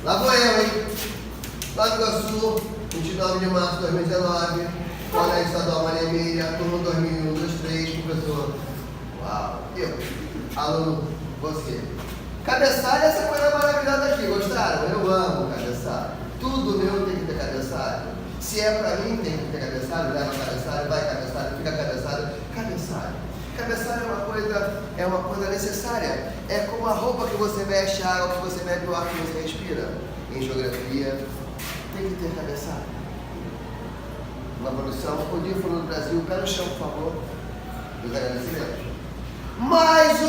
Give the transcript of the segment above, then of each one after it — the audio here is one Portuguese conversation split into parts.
Lá vou eu, hein? Lá do Iguaçu, 29 de março de 2019, Colégio Estadual Maria Emília, turma 2001, 2, 3, professor. Uau, eu, aluno, você. Cabeçalho é essa coisa maravilhosa aqui, gostaram? Eu amo cabeçalho. Tudo meu tem que ter cabeçalho. Se é pra mim, tem que ter cabeçalho, leva cabeçalho, vai cabeçalho, fica cabeçalho. Cabeçalho. Cabeçalho é uma coisa necessária. É como a roupa que você veste, a água que você bebe, o ar que você respira. Em geografia, tem que ter cabeçalho. Uma produção, o dia falou do Brasil, pé no chão, por favor. Dos agradecimentos. Mais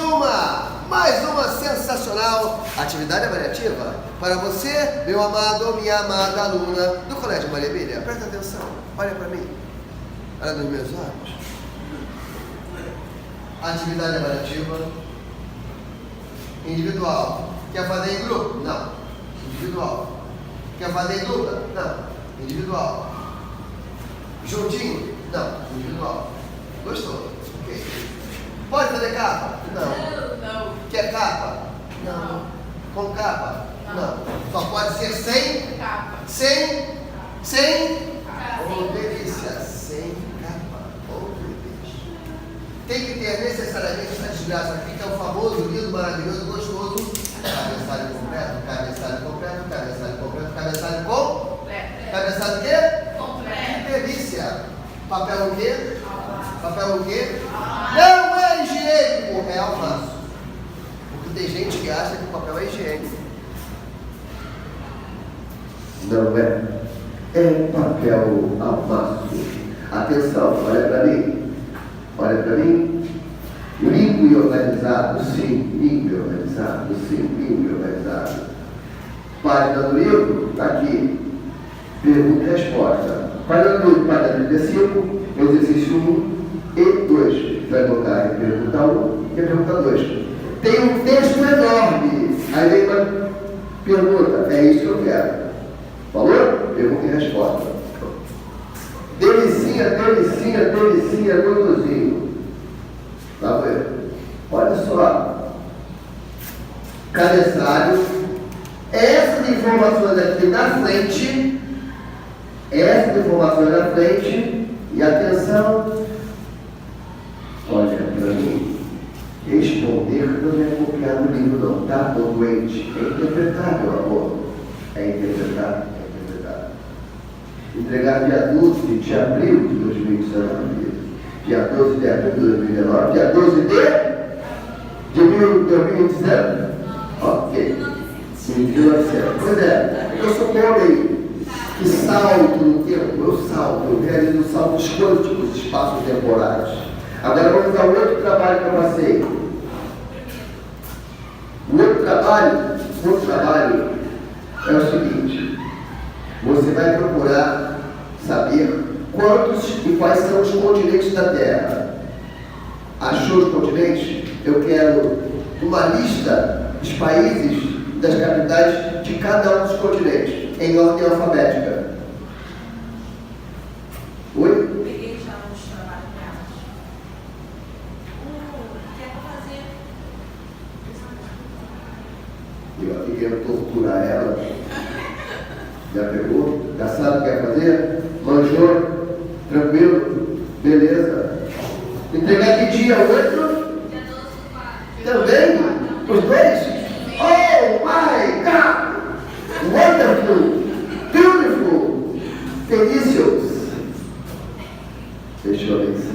uma sensacional atividade avaliativa para você, meu amado ou minha amada aluna do Colégio Maria Emília. Presta atenção, olha para mim, olha nos meus olhos. Atividade avaliativa individual. Quer fazer em grupo? Não. Individual. Quer fazer em dupla? Não. Individual. Juntinho? Não. Individual. Gostou? Ok. Pode fazer capa? Não. Quer capa? Não. Com capa? Não. Só pode ser sem capa. Sem capa. Oh, delícia. Sem capa. Oh, delícia. Tem que ter necessariamente essa desgraça aqui, que é o famoso, lindo, maravilhoso, gostoso. Cabeçalho completo, cabeçalho completo, cabeçalho completo, cabeçalho completo. Cabeçalho o quê? Completo. Que delícia. Papel o quê? Papel o quê? Não é higiênico, é almaço. Porque tem gente que acha que o papel é higiênico. Não é. É papel almaço. Atenção, olha para mim. Olha para mim. Limpo e organizado, sim. Limpo e organizado, sim. Limpo e organizado. Página do livro, está aqui. Pergunta e resposta. Página do livro, página 35, exercício 1 e 2. Vai colocar a pergunta 1 e a pergunta 2. Tem um texto enorme. Aí vem uma pergunta. É isso que eu quero. Falou? Pergunta e resposta. Delicinha, delicinha, delicinha, gostosinho. Tá vendo? Olha só. Cabeçalho. Essas informações aqui na frente. Essas informações na frente. E atenção. Olha para mim. Responder não é copiar no livro, não, tá? Tô doente. É interpretar, meu amor. É interpretar, é interpretar. Entregar dia 12 de abril de 2019. Dia 12 de abril de 2019. Dia 12 de 2019. Ok. 1900. Pois é, eu sou homem que salto no tempo. Eu salto, eu realizo saltos quânticos, espaços temporais. Agora vamos ao outro trabalho que eu passei. O outro trabalho é o seguinte: você vai procurar saber quantos e quais são os continentes da Terra. Achou os continentes? Eu quero uma lista dos países, das capitais de cada um dos continentes, em ordem alfabética. Oi? Eu aqui quero torturar ela. Já pegou? Já sabe o que quer fazer? Manjou? Tranquilo? Beleza? Entregar que dia? Outro? Também? Os dois? Oh my God! Wonderful! Beautiful! Delicious! Deixa eu ver se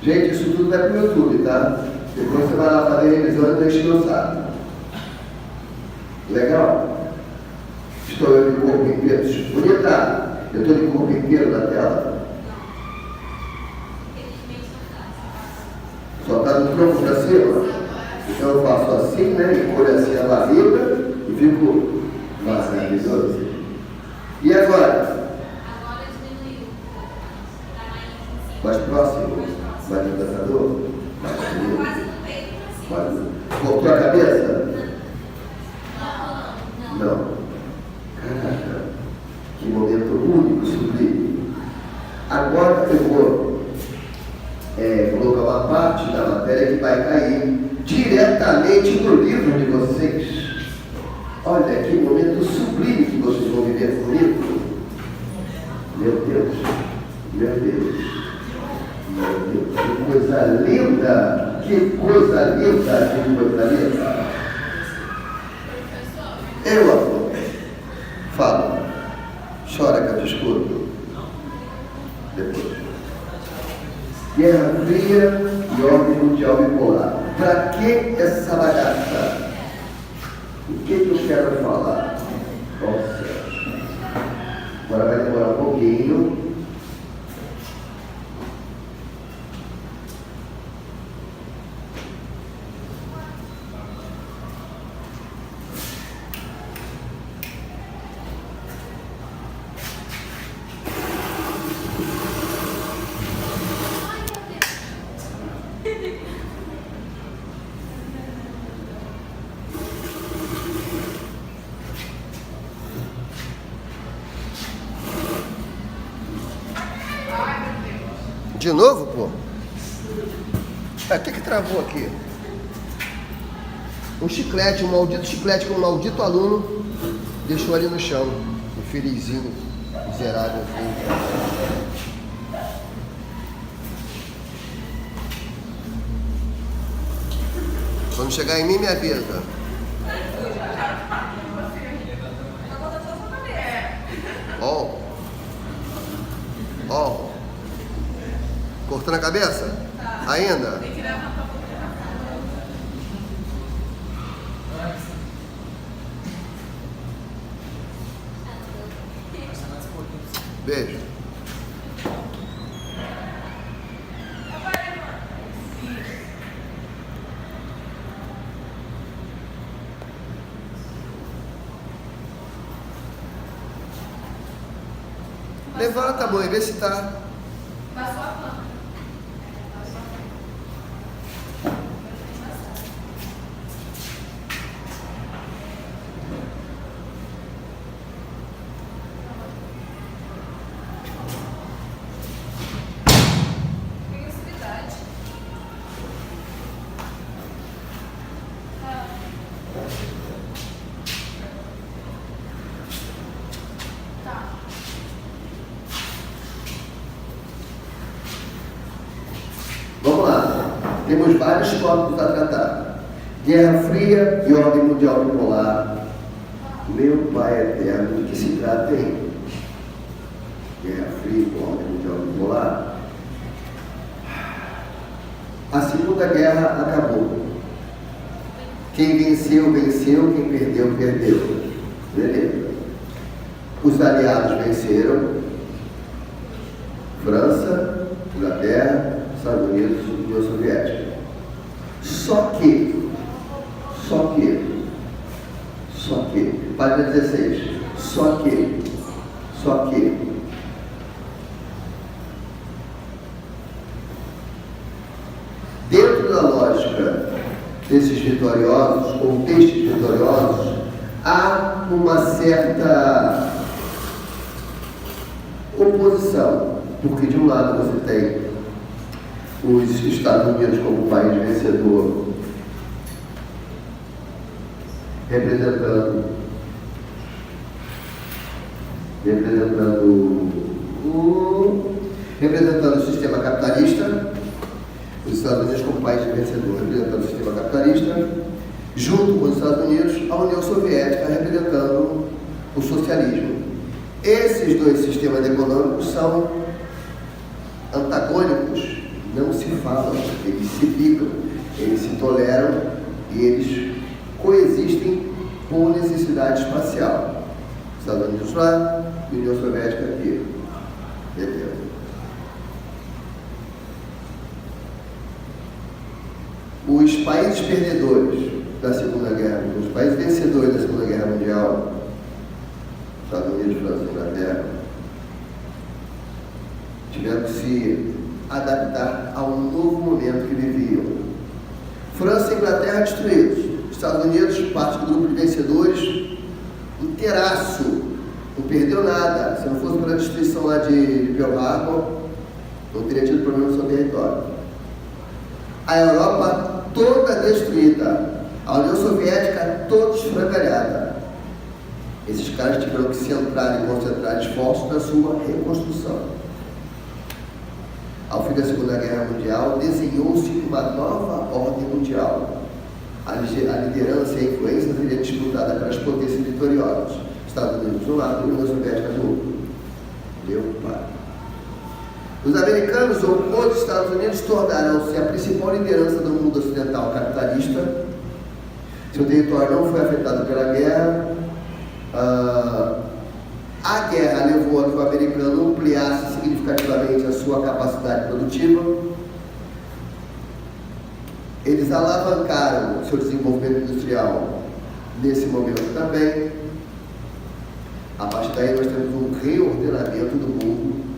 gente, isso tudo vai pro YouTube, tá? Depois você vai lá fazer revisão e não enche meu saco. Legal? Estou eu de corpo inteiro. Bonita, eu estou de corpo inteiro na tela. Só está do tronco para cima. Então eu faço assim, né? Encolho assim a barriga e fico maravilhoso. E agora? Agora diminuiu. Mais próximo? Mais encantador? Mais bonito? Quase no peito, assim. Cortou a cabeça? Não. Não. Caraca, que momento único, sublime. Agora eu vou colocar uma parte da matéria que vai cair diretamente no livro de vocês. Olha que momento sublime que vocês vão viver comigo. Meu Deus, meu Deus, meu Deus, que coisa linda, que coisa linda, que coisa linda. Eu, amor, fala, chora que eu te escuto. Depois. Guerra Fria e ordem mundial bipolar. Para que essa bagaça? O que eu quero falar? Nossa. Agora vai demorar um pouquinho. De novo, pô? O que travou aqui? Um chiclete, um maldito chiclete que um maldito aluno deixou ali no chão. Um felizinho, miserável. Quando chegar em mim, me avisa. Ó. Ó. Cortando a cabeça? Tá. Ainda? Tem que levantar um pouquinho. Beijo. Levanta, mãe, vê se tá. Passou a planta. Vamos lá. Temos vários tópicos a tratar. Guerra Fria e ordem mundial bipolar. Meu Pai eterno, de que se trata, hein? Guerra Fria e ordem mundial bipolar. A Segunda Guerra acabou. Quem venceu, venceu. Quem perdeu, perdeu. Beleza. Os aliados venceram. França, Inglaterra, Estados Unidos e União Soviética. Só que, página 16, só que, dentro da lógica desses vitoriosos, ou destes vitoriosos, há uma certa oposição, porque de um lado você tem os Estados Unidos como país vencedor, representando o sistema capitalista, os Estados Unidos como país vencedor, representando o sistema capitalista, junto com os Estados Unidos, a União Soviética representando o socialismo. Esses dois sistemas econômicos são antagônicos, não se falam, eles se ligam, eles se toleram e eles coexistem por necessidade espacial. Estados Unidos lá e União Soviética aqui. Entendeu? Os países perdedores da Segunda Guerra, os países vencedores da Segunda Guerra Mundial, Estados Unidos, França e Inglaterra, tiveram que se adaptar a um novo momento que viviam. França e Inglaterra destruídos. Estados Unidos, parte do grupo de vencedores, inteiraço, não perdeu nada. Se não fosse pela destruição lá de Pearl Harbor, não teria tido problema no seu território. A Europa toda destruída, a União Soviética toda esfrangalhada. Esses caras tiveram que centrar e concentrar esforços na sua reconstrução. Ao fim da Segunda Guerra Mundial, desenhou-se uma nova ordem mundial. A liderança e a influência seria disputada pelas potências vitoriosas, Estados Unidos de um lado e a União Soviética do outro. Meu pai. Os americanos ou os Estados Unidos tornaram-se a principal liderança do mundo ocidental capitalista. Seu território não foi afetado pela guerra. A guerra levou a que o americano ampliasse significativamente a sua capacidade produtiva. Eles alavancaram seu desenvolvimento industrial nesse momento também. A partir daí nós temos um reordenamento do mundo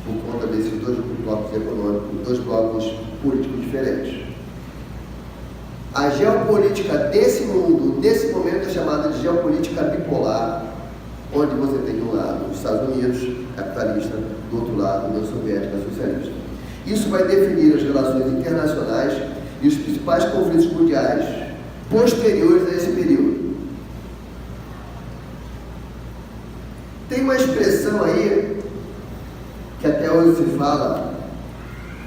por conta desses dois blocos econômicos, dois blocos políticos diferentes. A geopolítica desse mundo, nesse momento, é chamada de geopolítica bipolar, onde você tem de um lado os Estados Unidos, capitalista, do outro lado a União Soviética, socialista. Isso vai definir as relações internacionais e os principais conflitos mundiais posteriores a esse período. Tem uma expressão aí que até hoje se fala,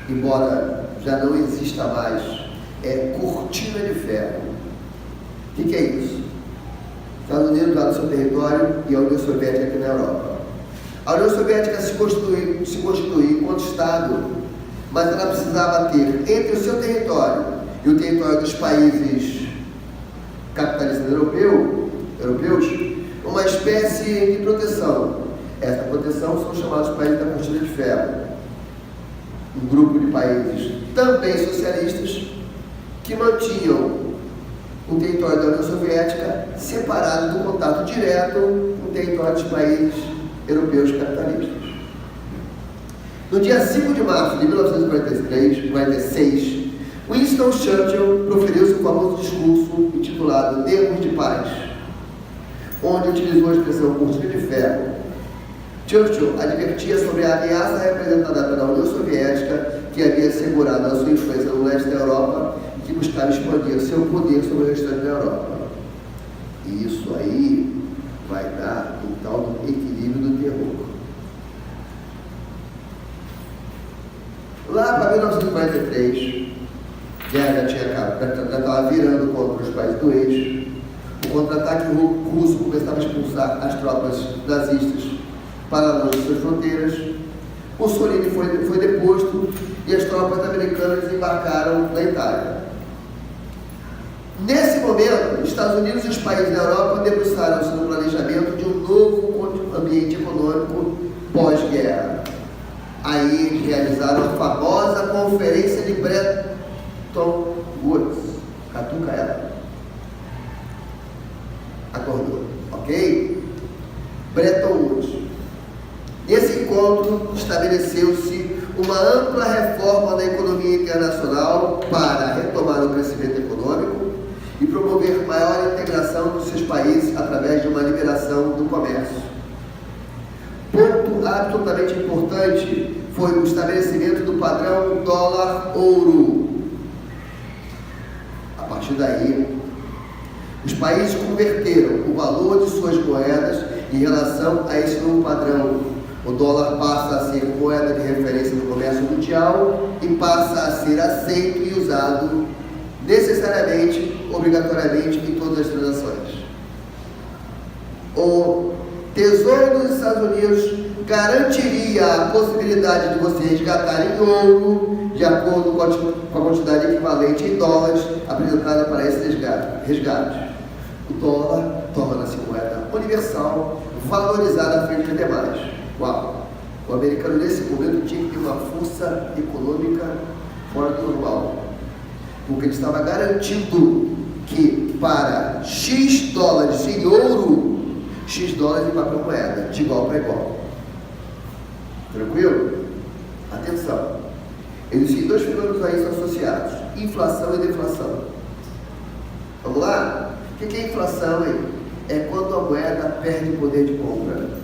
embora já não exista mais, é cortina de ferro. O que é isso? Estados Unidos lá no seu território e a União Soviética aqui na Europa. A União Soviética se constituiu enquanto Estado, mas ela precisava ter entre o seu território e o território dos países capitalistas europeus uma espécie de proteção. Essa proteção são chamados países da cortina de ferro. Um grupo de países também socialistas que mantinham o território da União Soviética separado do contato direto com o território dos países europeus capitalistas. No dia 5 de março de 1946, Winston Churchill proferiu seu famoso discurso intitulado Termos de Paz, onde utilizou a expressão cortina de ferro. Churchill advertia sobre a ameaça representada pela União Soviética, que havia assegurado a sua influência no leste da Europa e que buscava expandir seu poder sobre o restante da Europa. E isso aí vai dar um tal do equilíbrio do terror. Lá para 1943, a guerra já estava virando contra os países do eixo. O contra-ataque russo começava a expulsar as tropas nazistas para longe de suas fronteiras. Mussolini foi deposto e as tropas americanas desembarcaram na Itália. Nesse momento, os Estados Unidos e os países da Europa debruçaram-se no planejamento de um novo ambiente econômico pós-guerra. Aí eles realizaram a famosa Conferência de Bretton Woods. Catuca ela. Acordou, ok? Bretton Woods. Nesse encontro, estabeleceu-se uma ampla reforma da economia internacional para retomar o crescimento econômico e promover maior integração dos seus países através de uma liberação do comércio. Ponto absolutamente importante foi o estabelecimento do padrão dólar-ouro. A partir daí, os países converteram o valor de suas moedas em relação a esse novo padrão. O dólar passa a ser moeda de referência no comércio mundial e passa a ser aceito e usado necessariamente, obrigatoriamente, em todas as transações. O Tesouro dos Estados Unidos garantiria a possibilidade de você resgatar em ouro, de acordo com a quantidade equivalente em dólares apresentada para esse resgate. O dólar torna-se moeda universal, valorizada frente às demais. Uau! O americano nesse momento tinha que ter uma força econômica fora do normal, porque ele estava garantindo que para X dólares em ouro, X dólares em papel moeda, de igual para igual. Tranquilo? Atenção! Existem dois fenômenos aí associados: inflação e deflação. Vamos lá? O que é inflação, hein? É quando a moeda perde o poder de compra.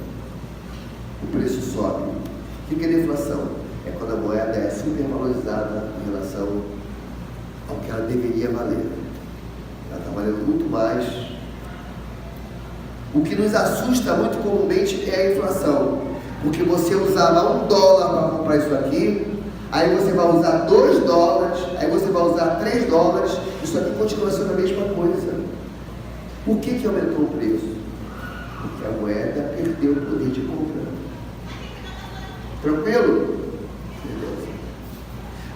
O preço sobe. O que é deflação? É quando a moeda é supervalorizada em relação ao que ela deveria valer. Ela está valendo muito mais. O que nos assusta muito comumente é a inflação, porque você usava $1 para comprar isso aqui, aí você vai usar $2, aí você vai usar $3, isso aqui continua sendo a mesma coisa. Por que aumentou o preço? Porque a moeda perdeu o poder de compra. Tranquilo? Beleza.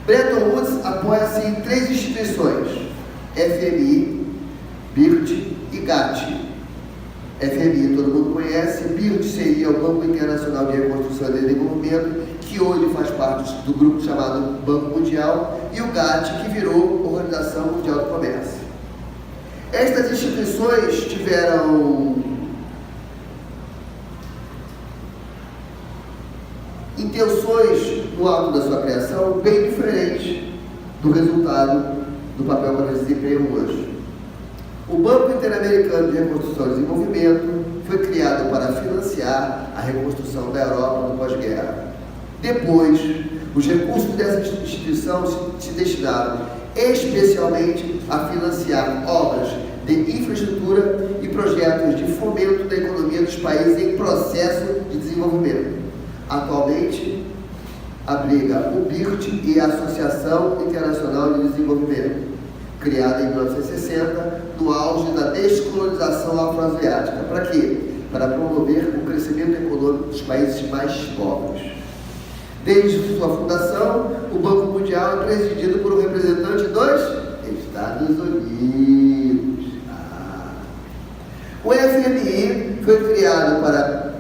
Bretton Woods apoia-se em 3 instituições: FMI, BIRD e GATT. FMI todo mundo conhece, BIRD seria o Banco Internacional de Reconstrução e Desenvolvimento, que hoje faz parte do grupo chamado Banco Mundial, e o GATT, que virou Organização Mundial do Comércio. Estas instituições tiveram intenções no ato da sua criação bem diferentes do resultado do papel que elas desempenham hoje. O Banco Interamericano de Reconstrução e Desenvolvimento foi criado para financiar a reconstrução da Europa no pós-guerra. Depois, os recursos dessa instituição se destinaram especialmente a financiar obras de infraestrutura e projetos de fomento da economia dos países em processo de desenvolvimento. Atualmente, abriga o BIRD e a Associação Internacional de Desenvolvimento, criada em 1960, no auge da descolonização afroasiática. Para quê? Para promover o crescimento econômico dos países mais pobres. Desde sua fundação, o Banco Mundial é presidido por um representante dos Estados Unidos. O FMI foi criado para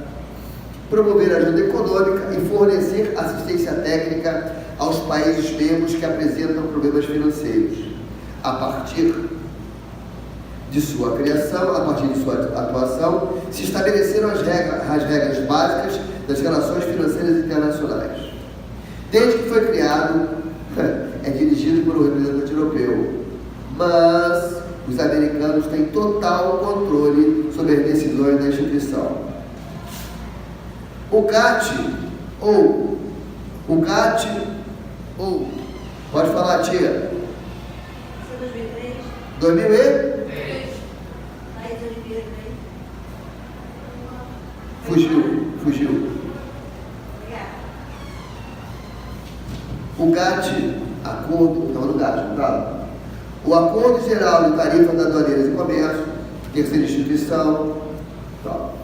promover ajuda econômica e fornecer assistência técnica aos países membros que apresentam problemas financeiros. A partir de sua criação, a partir de sua atuação, se estabeleceram as regras básicas das relações financeiras internacionais. Desde que foi criado, é dirigido por um representante europeu, mas os americanos têm total controle sobre as decisões da instituição. O GATT, pode falar, tia? 2003? Fugiu. O GATT, estava no GATT, não estava? O Acordo Geral de Tarifas Aduaneiras e Comércio, terceira instituição, tal.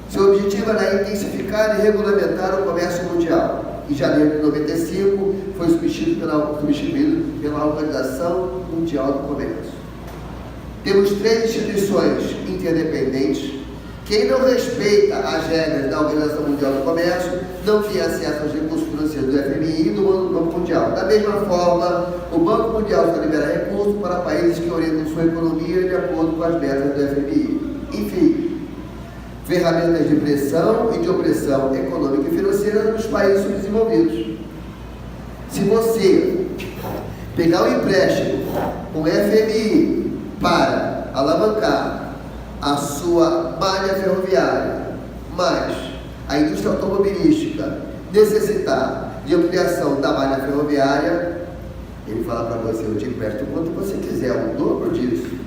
Seu objetivo era intensificar e regulamentar o comércio mundial. Em janeiro de 95, foi substituído pela Organização Mundial do Comércio. Temos 3 instituições interdependentes. Quem não respeita as regras da Organização Mundial do Comércio não tem acesso aos recursos financeiros do FMI e do Banco Mundial. Da mesma forma, o Banco Mundial só libera recursos para países que orientam sua economia de acordo com as metas do FMI. Enfim, ferramentas de pressão e de opressão econômica e financeira nos países subdesenvolvidos. Se você pegar um empréstimo com o FMI para alavancar a sua malha ferroviária, mas a indústria automobilística necessitar de ampliação da malha ferroviária, ele fala para você: eu te empresto quanto você quiser, o dobro disso,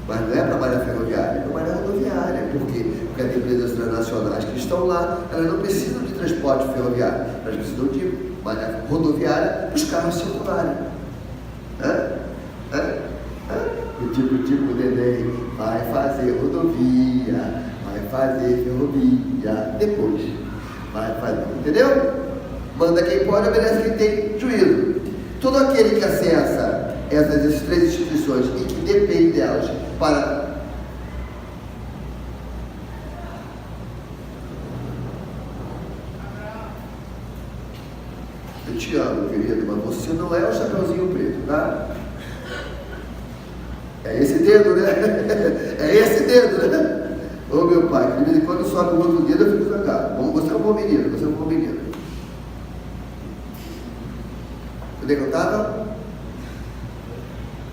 mas não é para a malha ferroviária, é para a malha rodoviária. Por quê? Porque as empresas transnacionais que estão lá, elas não precisam de transporte ferroviário, elas precisam de malha rodoviária para os carros circularem. Tipo neném, vai fazer rodovia, vai fazer ferrovia, depois vai fazer, entendeu? Manda quem pode, obedece quem tem juízo. Todo aquele que acessa essas 3 instituições e que depende delas para eu te amo, querido, mas você não é o Chapeuzinho Preto, tá? É esse dedo, né? É esse dedo, né? Ô meu pai, de vez em quando sobe o outro dedo, eu fico zangado. Você é um bom menino, você é um bom menino. Onde é que eu estava?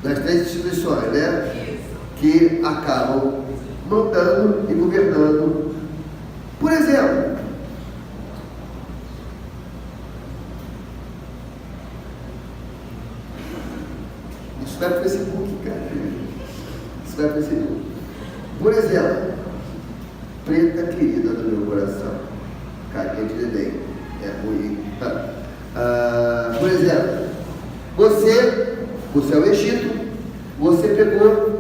Nas 3 instituições, né? Que acabam mandando e governando. Por exemplo, isso vai para o Facebook, cara. Isso vai para o Facebook. Por exemplo, preta querida do meu coração. Carinha de neném. É ruim. Por exemplo, você é o Egito, você pegou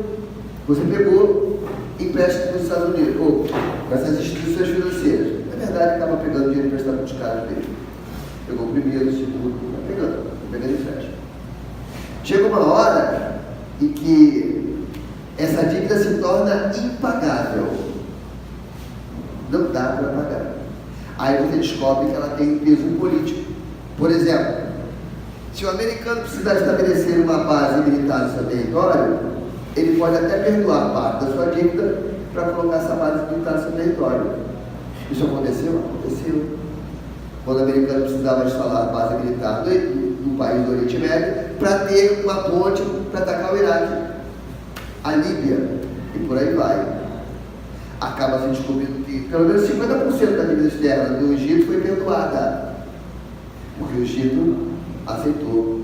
empréstimo dos Estados Unidos, ou essas instituições financeiras. Na verdade, estava pegando dinheiro emprestado dos caras dele. Pegou o primeiro, o segundo, está pegando empréstimo. Chega uma hora em que essa dívida se torna impagável. Não dá para pagar. Aí você descobre que ela tem um peso político. Por exemplo, se o americano precisar estabelecer uma base militar no seu território, ele pode até perdoar parte da sua dívida para colocar essa base militar no seu território. Isso aconteceu? Aconteceu. Quando o americano precisava instalar a base militar no país do Oriente Médio para ter uma ponte para atacar o Iraque, a Líbia e por aí vai. Acaba se descobrindo que pelo menos 50% da dívida externa do Egito foi perdoada, porque o Egito aceitou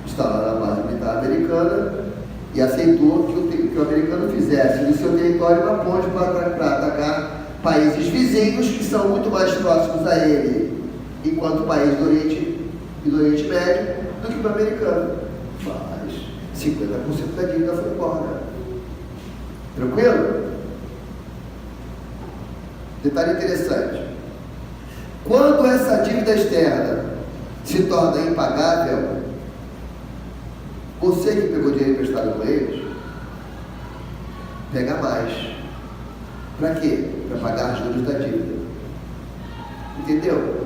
instalar a base militar americana e aceitou que o americano fizesse no seu território uma ponte para atacar países vizinhos que são muito mais próximos a ele, enquanto país do Oriente Médio, do que para o americano. Mas 50% da dívida foi embora. Tranquilo? Detalhe interessante: quando essa dívida externa se torna impagável, você que pegou dinheiro emprestado com eles, pega mais. Para quê? Para pagar os juros da dívida. Entendeu?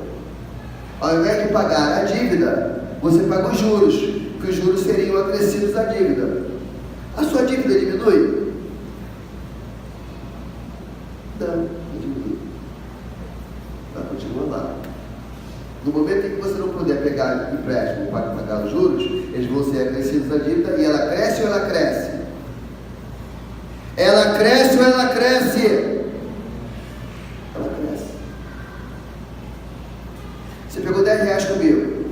Ao invés de pagar a dívida, você paga os juros, que os juros seriam acrescidos à dívida. A sua dívida diminui? Não diminui. Ela continua lá. No momento em que você não puder pegar empréstimo para pagar os juros, eles vão ser acrescidos à dívida. E ela cresce ou ela cresce? Ela cresce ou ela cresce? Ela cresce. Você pegou R$10 comigo,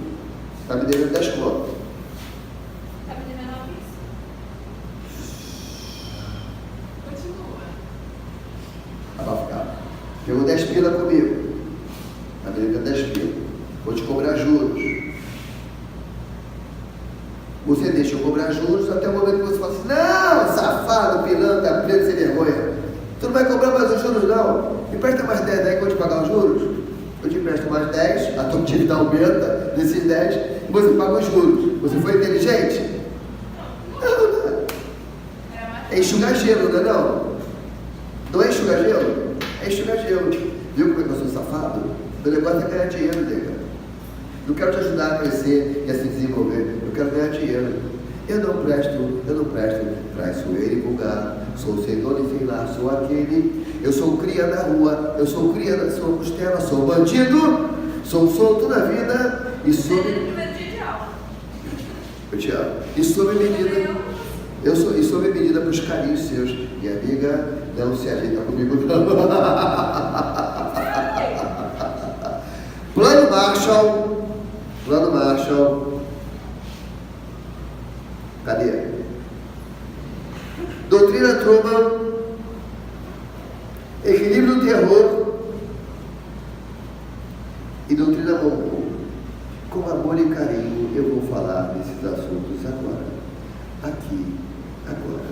está me devendo 10 contas. Está me devendo uma vez. Continua. Abaficar. Pegou 10 pila comigo, está me devendo 10 pila. Vou te cobrar juros. Você deixa eu cobrar juros até o momento que você fala assim: não, safado, pilantra, preto, sem vergonha. Tu não vai cobrar mais os juros, não. Me empresta mais 10 daí que eu vou te pagar os juros. Eu te empresto mais 10, a tua dívida aumenta desses 10 e você paga os juros. Você foi inteligente? Não. É enxugar gelo, não é não? Não é enxugar gelo? É enxugar gelo. Viu como é que eu sou safado? Meu negócio é ganhar dinheiro, nega. Não quero te ajudar a crescer e a se desenvolver. Eu quero ganhar dinheiro. Eu não presto traiçoeiro e vulgar. Sou sem dono e sem lar, sou aquele. Eu sou cria da rua, eu sou cria da sua costela, sou bandido, sou solto na vida e sob. Eu te amo. E sob medida. E sob medida para os carinhos seus. Minha amiga, não se ajeita comigo, não. Plano Marshall. Cadê? Doutrina Truman, equilíbrio do terror e doutrina Monroe. Com amor e carinho eu vou falar desses assuntos agora. Aqui, agora.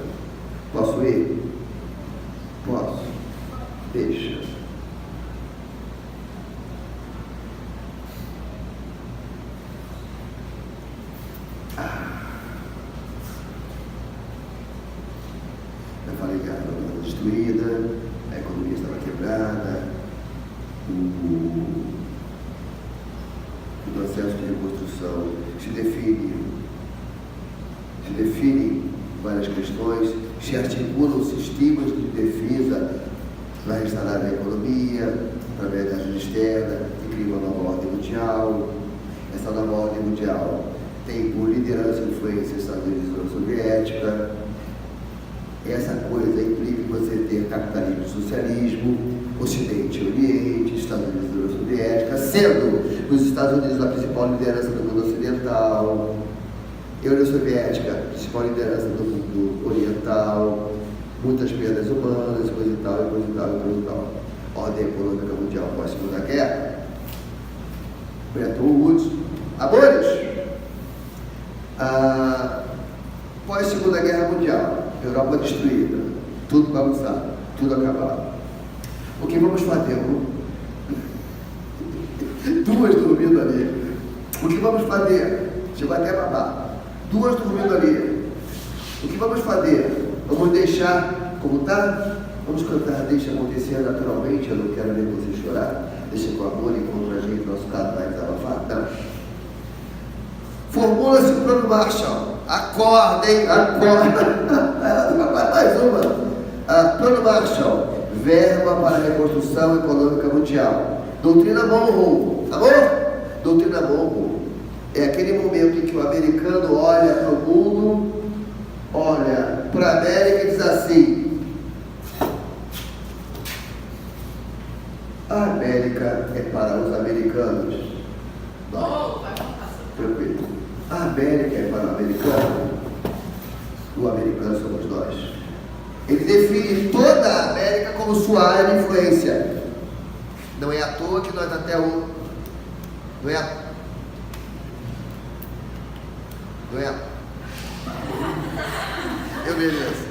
Posso ir? Posso? Deixa. Eu falei que a economia estava destruída, a economia estava quebrada, o processo de reconstrução se define várias questões, se articulam sistemas de defesa para restaurar a economia, através da ajuda externa, que cria uma nova ordem mundial. Essa nova ordem mundial tem por liderança e influência Estados Unidos e União Soviética. Essa coisa implica você ter capitalismo e socialismo, Ocidente e Oriente, Estados Unidos e União Soviética, sendo os Estados Unidos a principal liderança do mundo ocidental, e a União Soviética a principal liderança do mundo oriental, muitas perdas humanas, coisa e tal, e coisa e tal, e coisa e tal. ordem econômica mundial pós Segunda Guerra, Bretton Woods. Amores, pós Segunda Guerra Mundial, Europa destruída, tudo bagunçado, tudo acabado. O que vamos fazer? Duas dormindo ali. O que vamos fazer? Chegou até babar. Duas dormindo ali. O que vamos fazer? Vamos deixar como está? Vamos cantar, deixa acontecer naturalmente, eu não quero ver você chorar. Deixa que o amor encontre a gente, nosso caso vai desabafar. Não. Formula-se o plano Marshall. Acordem, acorda. Mais uma. Plano Marshall. Verba para a reconstrução econômica mundial. Doutrina Monroe. Amor? Doutrina Monroe. É aquele momento em que o americano olha para o mundo, olha para a América e diz assim: a América é para os americanos. Tranquilo. A América é para o americano. O americano somos nós. Ele define toda a América como sua área de influência. Não é à toa que nós até o... Não é beleza.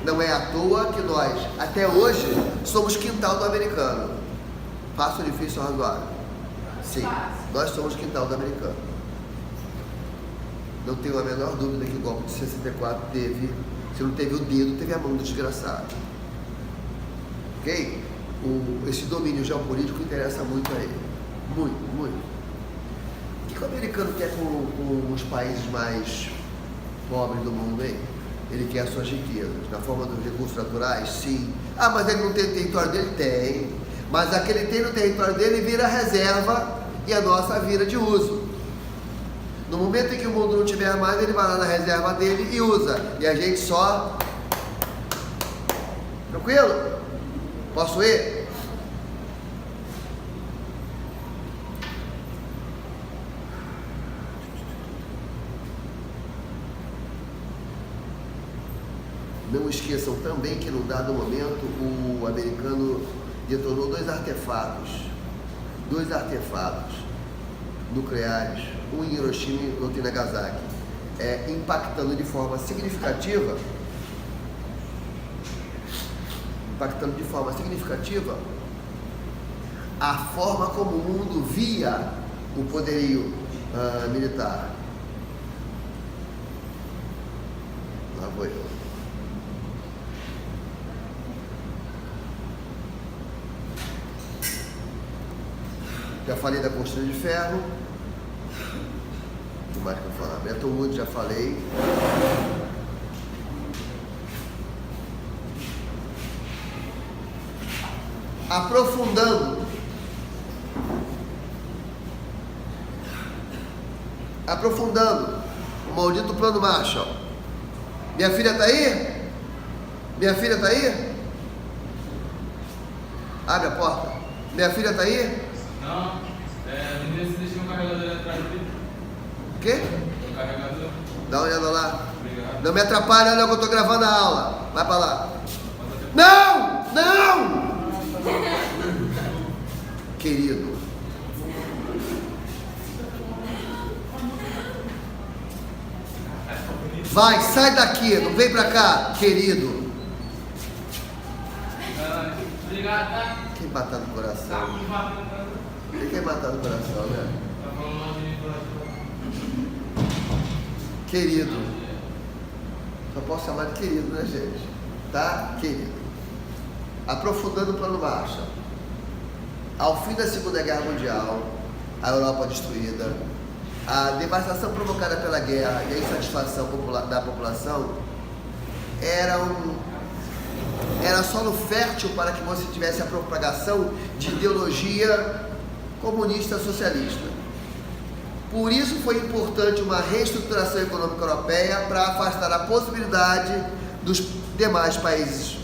Não é à toa que nós, até hoje, somos quintal do americano. Fácil, difícil ou razoável? Sim, nós somos quintal do americano. Não tenho a menor dúvida que o golpe de 64 teve, se não teve o dedo, teve a mão do desgraçado. Ok? Esse domínio geopolítico interessa muito a ele. Muito, muito. O que o americano quer com os países mais pobres do mundo, hein? Ele quer as suas riquezas, na forma dos recursos naturais, sim. Ah, mas ele não tem no território dele? Tem. Mas aquele tem no território dele vira reserva e a nossa vira de uso. No momento em que o mundo não tiver mais, ele vai lá na reserva dele e usa. E a gente só... Tranquilo? Posso ir? Não esqueçam também que num dado momento o americano detonou dois artefatos nucleares, um em Hiroshima e outro em Nagasaki, impactando de forma significativa a forma como o mundo via o poderio militar. Lá vou eu. Já falei da cortina de ferro. O que mais que eu vou falar? Bretton Woods, já falei. Aprofundando o maldito plano Marshall. Minha filha está aí? Minha filha está aí? Abre a porta. Minha filha está aí? Não, não deixa um carregador atrás dele. O quê? O carregador. Dá uma olhada lá. Obrigado. Não me atrapalha, não, que eu estou gravando a aula. Vai para lá. Não! Não! Querido. Vai, sai daqui, não vem pra cá, querido. Obrigado, tá? Quem matar no coração? Tá me batendo, tá? Quem quer matar no coração, né? Tá falando de Querido. Só posso chamar de querido, né, gente? Tá? Querido. Aprofundando o plano Marshall. Ao fim da Segunda Guerra Mundial, a Europa destruída, a devastação provocada pela guerra e a insatisfação da população era solo fértil para que você tivesse a propagação de ideologia comunista socialista. Por isso foi importante uma reestruturação econômica europeia para afastar a possibilidade dos demais países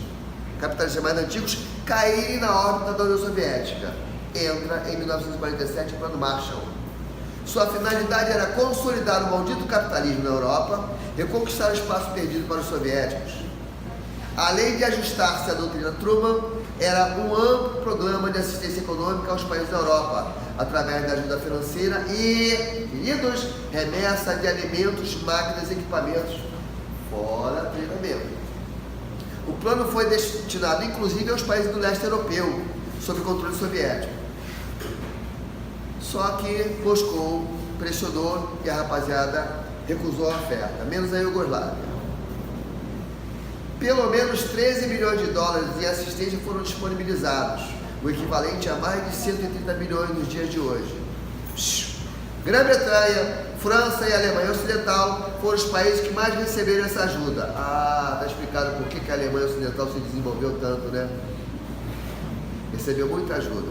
capitalistas mais antigos caírem na órbita da União Soviética. Entra em 1947 o Plano Marshall. Sua finalidade era consolidar o maldito capitalismo na Europa, reconquistar o espaço perdido para os soviéticos. Além de ajustar-se à doutrina Truman, era um amplo programa de assistência econômica aos países da Europa, através da ajuda financeira e, queridos, remessa de alimentos, máquinas e equipamentos, fora treinamento. O plano foi destinado inclusive aos países do leste europeu, sob controle soviético. Só que Moscou pressionou e a rapaziada recusou a oferta, menos a Iugoslávia. Pelo menos 13 bilhões de dólares em assistência foram disponibilizados, o equivalente a mais de 130 bilhões nos dias de hoje. Grã-Bretanha, França e Alemanha Ocidental foram os países que mais receberam essa ajuda. Ah, está explicado por que a Alemanha Ocidental se desenvolveu tanto, né? Recebeu muita ajuda.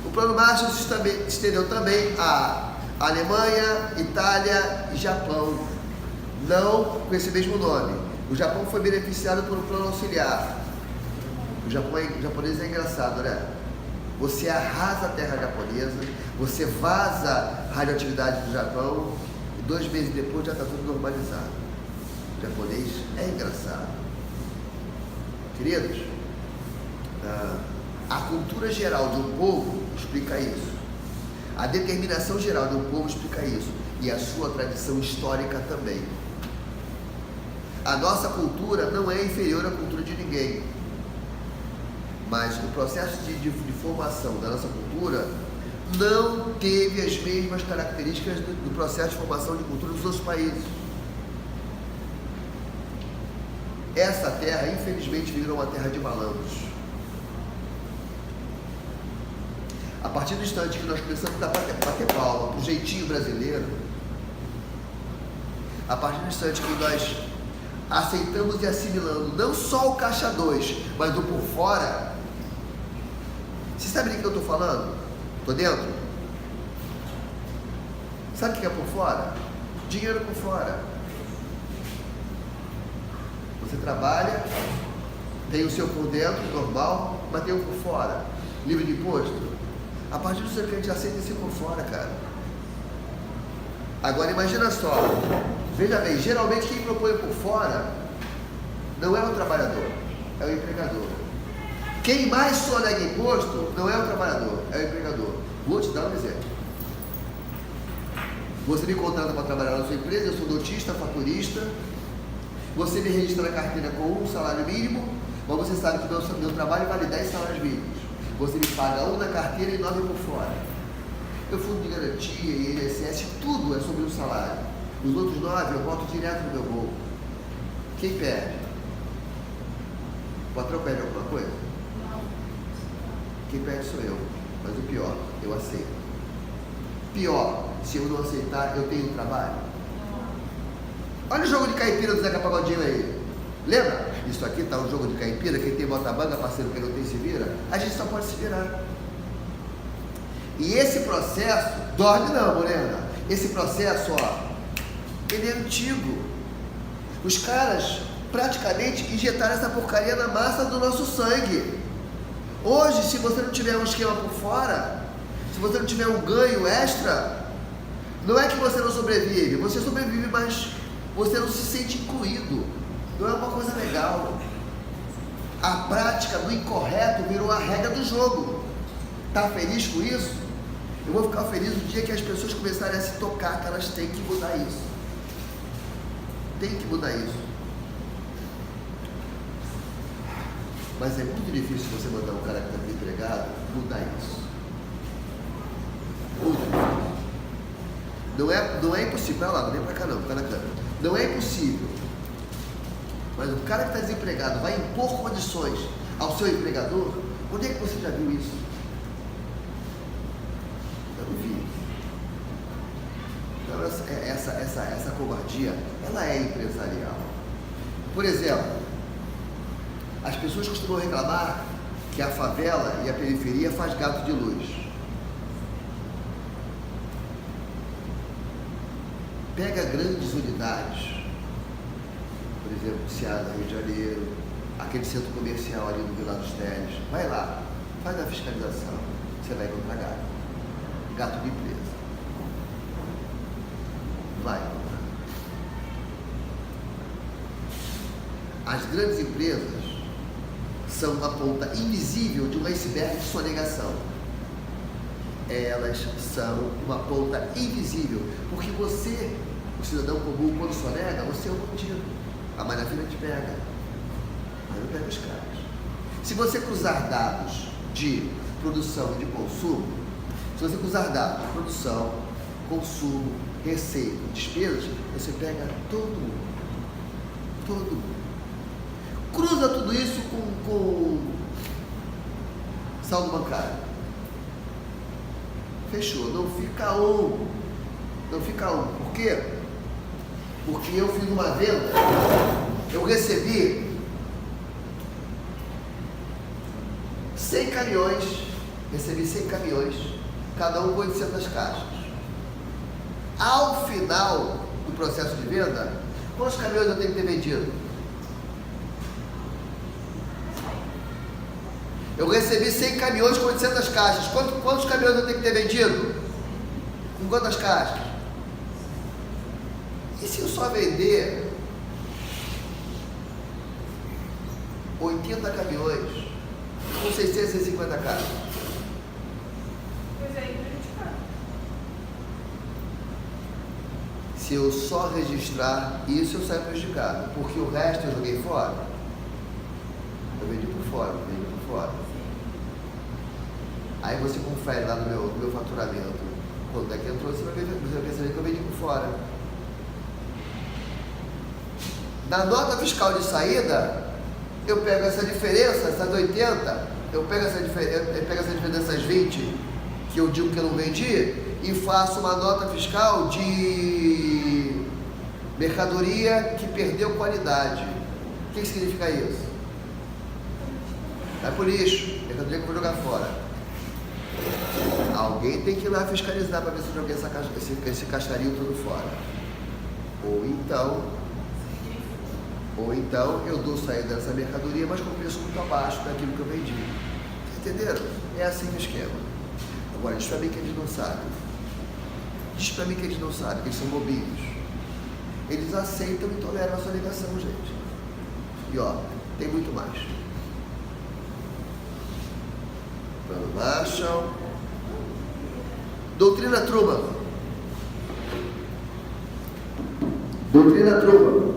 O Plano Marshall se estendeu também a Alemanha, Itália e Japão, não com esse mesmo nome. O Japão foi beneficiado por um plano auxiliar. O japonês é engraçado, né? Você arrasa a terra japonesa, você vaza a radioatividade do Japão e 2 meses depois já está tudo normalizado. O japonês é engraçado. Queridos, a cultura geral de um povo explica isso. A determinação geral de um povo explica isso. E a sua tradição histórica também. A nossa cultura não é inferior à cultura de ninguém. Mas o processo de formação da nossa cultura não teve as mesmas características do processo de formação de cultura dos outros países. Essa terra, infelizmente, virou uma terra de malandros. A partir do instante que nós começamos a bater palma para o jeitinho brasileiro, a partir do instante que nós aceitamos e assimilando não só o caixa 2, mas o por fora. Você sabe do que eu estou falando? Estou dentro? Sabe o que é por fora? Dinheiro por fora. Você trabalha, tem o seu por dentro, normal, mas tem o por fora, livre de imposto. A partir do seu que a gente aceita esse por fora, cara. Agora imagina só, veja bem, geralmente quem propõe por fora não é o trabalhador, é o empregador. Quem mais sonega imposto não é o trabalhador, é o empregador. Vou te dar um exemplo. Você me contrata para trabalhar na sua empresa, eu sou notista, faturista, você me registra na carteira com um salário mínimo, mas você sabe que o meu trabalho vale 10 salários mínimos. Você me paga 1 na carteira e 9 por fora. Eu fundo de garantia e INSS, tudo é sobre o salário. Os outros 9 eu boto direto no meu bolso. Quem perde? O patrão perde alguma coisa? Não. Quem perde sou eu. Mas o pior, eu aceito. Pior, se eu não aceitar, eu tenho trabalho. Olha o jogo de caipira do Zeca Pagodinho aí. Lembra? Isso aqui tá um jogo de caipira, quem tem bota banga, parceiro, quem não tem se vira. A gente só pode se virar. E esse processo, dorme não, Morena. Esse processo, ó, ele é antigo. Os caras praticamente injetaram essa porcaria na massa do nosso sangue. Hoje, se você não tiver um esquema por fora, se você não tiver um ganho extra, não é que você não sobrevive, você sobrevive, mas você não se sente incluído. Não é uma coisa legal. A prática do incorreto virou a regra do jogo. Tá feliz com isso? Eu vou ficar feliz no dia que as pessoas começarem a se tocar, que elas têm que mudar isso. Tem que mudar isso. Mas é muito difícil você mandar um cara que está desempregado mudar isso. Muito difícil. Não é impossível. Vai lá, não vem pra cá não, fica na câmera. Não é impossível. Mas o cara que está desempregado vai impor condições ao seu empregador? Onde é que você já viu isso? Eu não vi. Então, essa covardia, ela é empresarial. Por exemplo, as pessoas costumam reclamar que a favela e a periferia faz gato de luz. Pega grandes unidades, por exemplo, Ceará, Rio de Janeiro, aquele centro comercial ali no Vila dos Teles, vai lá, faz a fiscalização, você vai encontrar gato. Gato de empresa. Vai encontrar. As grandes empresas, são uma ponta invisível de um iceberg de sonegação. Elas são uma ponta invisível, porque você, o cidadão comum, quando sonega, você é um bandido. A malha fina te pega, mas não pega os caras. Se você cruzar dados de produção e de consumo, se você cruzar dados de produção, consumo, receita, despesas, você pega todo mundo. Todo mundo. Cruza tudo isso com saldo bancário. Fechou. Não fica um. Não fica um. Por quê? Porque eu fiz uma venda, eu recebi 100 caminhões, recebi 100 caminhões, cada um com 800 caixas. Ao final do processo de venda, quantos caminhões eu tenho que ter vendido? Eu recebi 100 caminhões com 800 caixas. Quantos caminhões eu tenho que ter vendido? Com quantas caixas? E se eu só vender 80 caminhões com 650 caixas? Pois é, prejudicado. Se eu só registrar isso, eu saio prejudicado, porque o resto eu joguei fora. Eu vendi por fora, Aí você confere lá no meu faturamento quanto é que entrou, você vai perceber que eu vendi por fora. Na nota fiscal de saída, eu pego essa diferença, essas 80, eu pego essa diferença dessas 20, que eu digo que eu não vendi, e faço uma nota fiscal de mercadoria que perdeu qualidade. O que significa isso? Vai pro lixo, mercadoria que eu vou jogar fora. Alguém tem que ir lá fiscalizar para ver se eu joguei esse caixarinho todo fora. Ou então eu dou saída dessa mercadoria, mas com preço muito abaixo daquilo que eu vendi. Entenderam? É assim o esquema. Agora, diz para mim que eles não sabem. Diz para mim que eles não sabem, que eles são bobinhos. Eles aceitam e toleram a sua negação, gente. E ó, tem muito mais. Plano Marshall. Doutrina Truman. Doutrina Truman.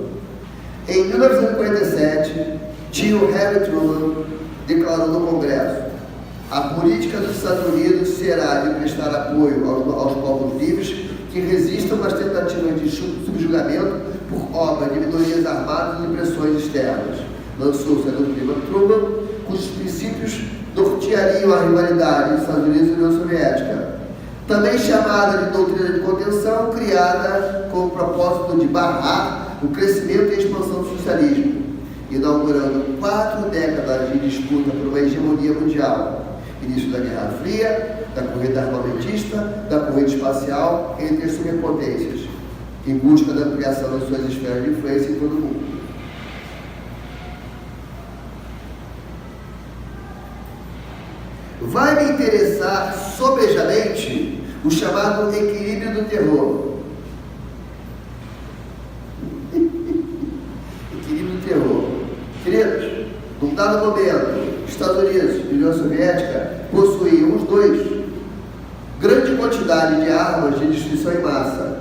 Em 1947, tio Harry Truman declarou no Congresso: a política dos Estados Unidos será de prestar apoio aos povos livres que resistam às tentativas de subjugamento por obra de minorias armadas e pressões externas. Lançou-se a doutrina Truman, cujos princípios norteariam a rivalidade entre Estados Unidos e União Soviética. Também chamada de doutrina de contenção, criada com o propósito de barrar o crescimento e a expansão do socialismo, inaugurando 4 décadas de disputa por uma hegemonia mundial. Início da Guerra Fria, da corrida armamentista, da corrida espacial entre as superpotências, em busca da ampliação das suas esferas de influência em todo o mundo. Vai me interessar sobejamente o chamado equilíbrio do terror. Equilíbrio do terror. Queridos, num dado momento, Estados Unidos e União Soviética possuíam os dois grande quantidade de armas de destruição em massa.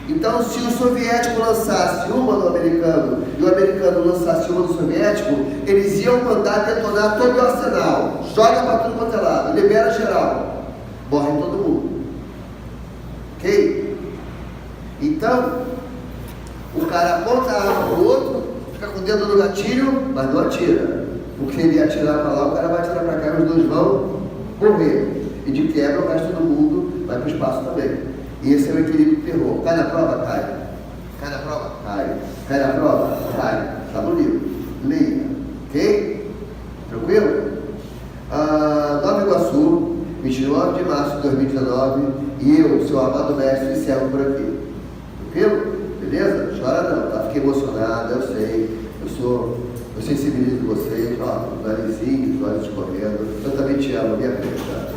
Então, se o soviético lançasse uma no americano e o americano lançasse uma no soviético, eles iam mandar detonar todo o arsenal. Joga para tudo quanto é lado, libera geral. Morre todo mundo. Ok? Então, o cara aponta a arma para o outro, fica com o dedo no gatilho, mas não atira. Porque ele ia atirar para lá, o cara vai atirar para cá e os dois vão morrer. E de quebra o resto do mundo vai para o espaço também. E esse é o equilíbrio do terror. Cai na prova? Cai. Cai na prova? Cai. Cai na prova? Cai. Está no livro. Leia. Ok? Tranquilo? Nova Iguaçu, 29 de março de 2019. E eu, seu amado mestre, encerro por aqui. Tranquilo? Beleza? Chora não, tá? Fiquei emocionado, eu sei. Eu sensibilizo vocês. Ó, o narizinho, os olhos escorrendo. Eu também te amo, minha filha.